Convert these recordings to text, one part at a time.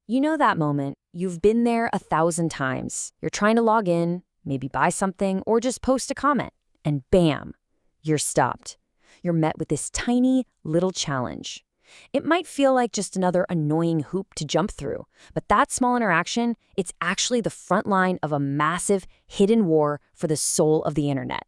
You know that moment. You've been there 1,000 times. You're trying to log in, maybe buy something, or just post a comment. And bam, you're stopped. You're met with this tiny little challenge. It might feel like just another annoying hoop to jump through, but that small interaction, it's actually the front line of a massive, hidden war for the soul of the internet.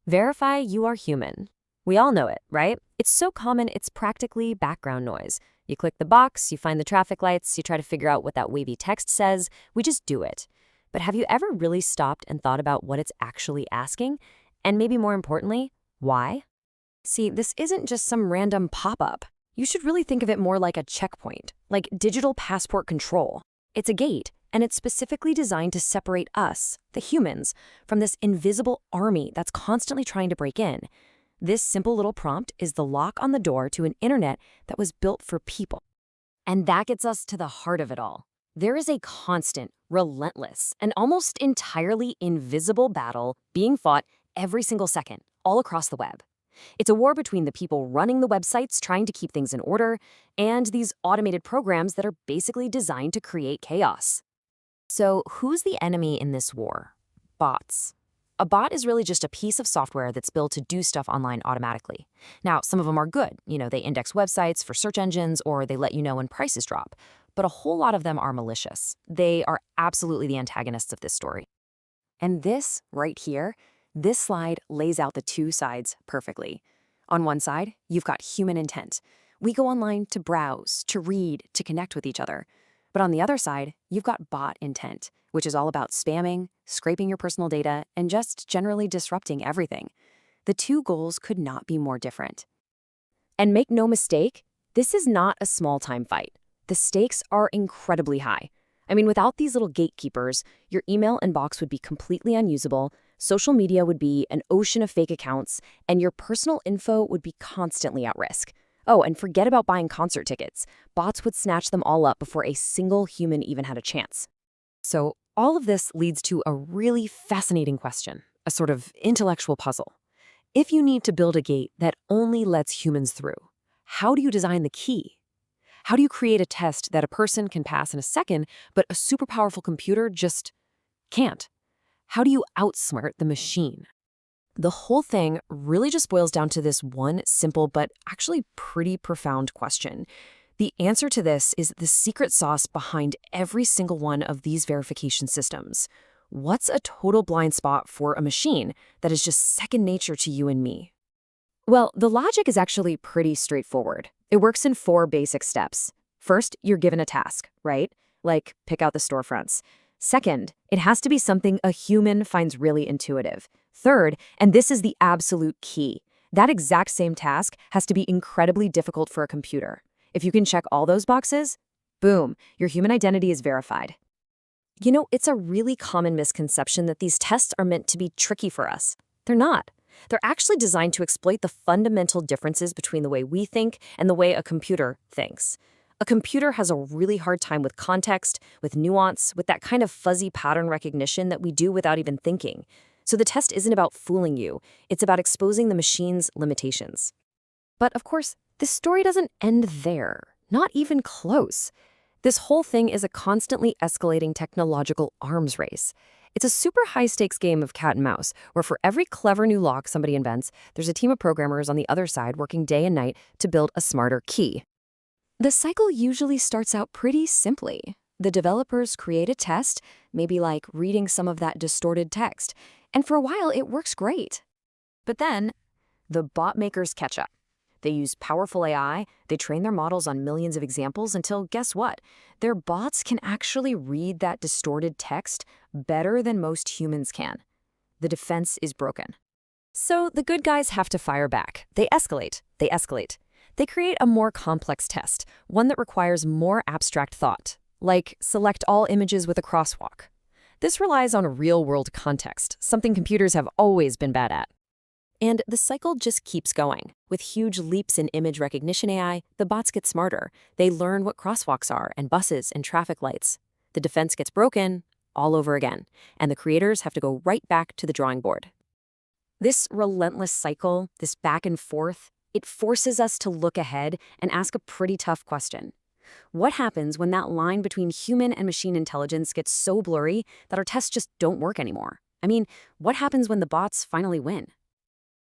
Verify you are human. We all know it, right? It's so common it's practically background noise. You click the box, you find the traffic lights, you try to figure out what that wavy text says. We just do it. But have you ever really stopped and thought about what it's actually asking? And maybe more importantly, why? See, this isn't just some random pop-up. You should really think of it more like a checkpoint, like digital passport control. It's a gate, and it's specifically designed to separate us, the humans, from this invisible army that's constantly trying to break in. This simple little prompt is the lock on the door to an internet that was built for people. And that gets us to the heart of it all. There is a constant, relentless, and almost entirely invisible battle being fought every single second, all across the web. It's a war between the people running the websites trying to keep things in order and these automated programs that are basically designed to create chaos. So who's the enemy in this war? Bots. A bot is really just a piece of software that's built to do stuff online automatically. Now, some of them are good. They index websites for search engines or they let you know when prices drop. But a whole lot of them are malicious. They are absolutely the antagonists of this story. And this, right here, this slide lays out the two sides perfectly. On one side, you've got human intent. We go online to browse, to read, to connect with each other. But on the other side, you've got bot intent, which is all about spamming, scraping your personal data, and just generally disrupting everything. The two goals could not be more different. And make no mistake, this is not a small-time fight. The stakes are incredibly high. I mean, without these little gatekeepers, your email inbox would be completely unusable, social media would be an ocean of fake accounts, and your personal info would be constantly at risk. Oh, and forget about buying concert tickets. Bots would snatch them all up before a single human even had a chance. So all of this leads to a really fascinating question, a sort of intellectual puzzle. If you need to build a gate that only lets humans through, how do you design the key? How do you create a test that a person can pass in a second, but a super powerful computer just can't? How do you outsmart the machine? The whole thing really just boils down to this one simple but actually pretty profound question. The answer to this is the secret sauce behind every single one of these verification systems. What's a total blind spot for a machine that is just second nature to you and me? Well, the logic is actually pretty straightforward. It works in 4 basic steps. First, you're given a task, right? Like pick out the storefronts. Second, it has to be something a human finds really intuitive. Third, and this is the absolute key, that exact same task has to be incredibly difficult for a computer. If you can check all those boxes, boom, your human identity is verified. It's a really common misconception that these tests are meant to be tricky for us. They're not. They're actually designed to exploit the fundamental differences between the way we think and the way a computer thinks. A computer has a really hard time with context, with nuance, with that kind of fuzzy pattern recognition that we do without even thinking. So the test isn't about fooling you. It's about exposing the machine's limitations. But of course, this story doesn't end there. Not even close. This whole thing is a constantly escalating technological arms race. It's a super high-stakes game of cat and mouse, where for every clever new lock somebody invents, there's a team of programmers on the other side working day and night to build a smarter key. The cycle usually starts out pretty simply. The developers create a test, maybe like reading some of that distorted text, and for a while it works great. But then, the bot makers catch up. They use powerful AI, they train their models on millions of examples until, guess what? Their bots can actually read that distorted text better than most humans can. The defense is broken. So the good guys have to fire back. They escalate. They create a more complex test, one that requires more abstract thought, like select all images with a crosswalk. This relies on real-world context, something computers have always been bad at. And the cycle just keeps going. With huge leaps in image recognition AI, the bots get smarter. They learn what crosswalks are and buses and traffic lights. The defense gets broken all over again, and the creators have to go right back to the drawing board. This relentless cycle, this back and forth, it forces us to look ahead and ask a pretty tough question. What happens when that line between human and machine intelligence gets so blurry that our tests just don't work anymore? I mean, what happens when the bots finally win?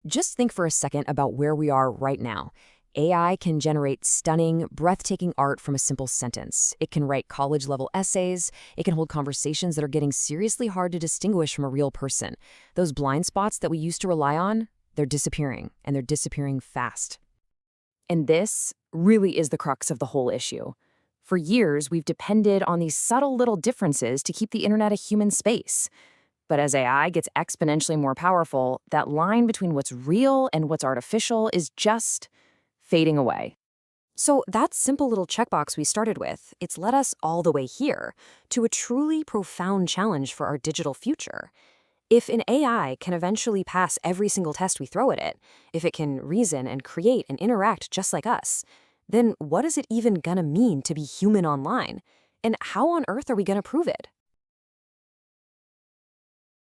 Just think for a second about where we are right now. AI can generate stunning, breathtaking art from a simple sentence. It can write college-level essays. It can hold conversations that are getting seriously hard to distinguish from a real person. Those blind spots that we used to rely on, they're disappearing, and they're disappearing fast. And this really is the crux of the whole issue. For years, we've depended on these subtle little differences to keep the internet a human space. But as AI gets exponentially more powerful, that line between what's real and what's artificial is just fading away. So that simple little checkbox we started with, it's led us all the way here to a truly profound challenge for our digital future. If an AI can eventually pass every single test we throw at it, if it can reason and create and interact just like us, then what is it even gonna mean to be human online? And how on earth are we gonna prove it?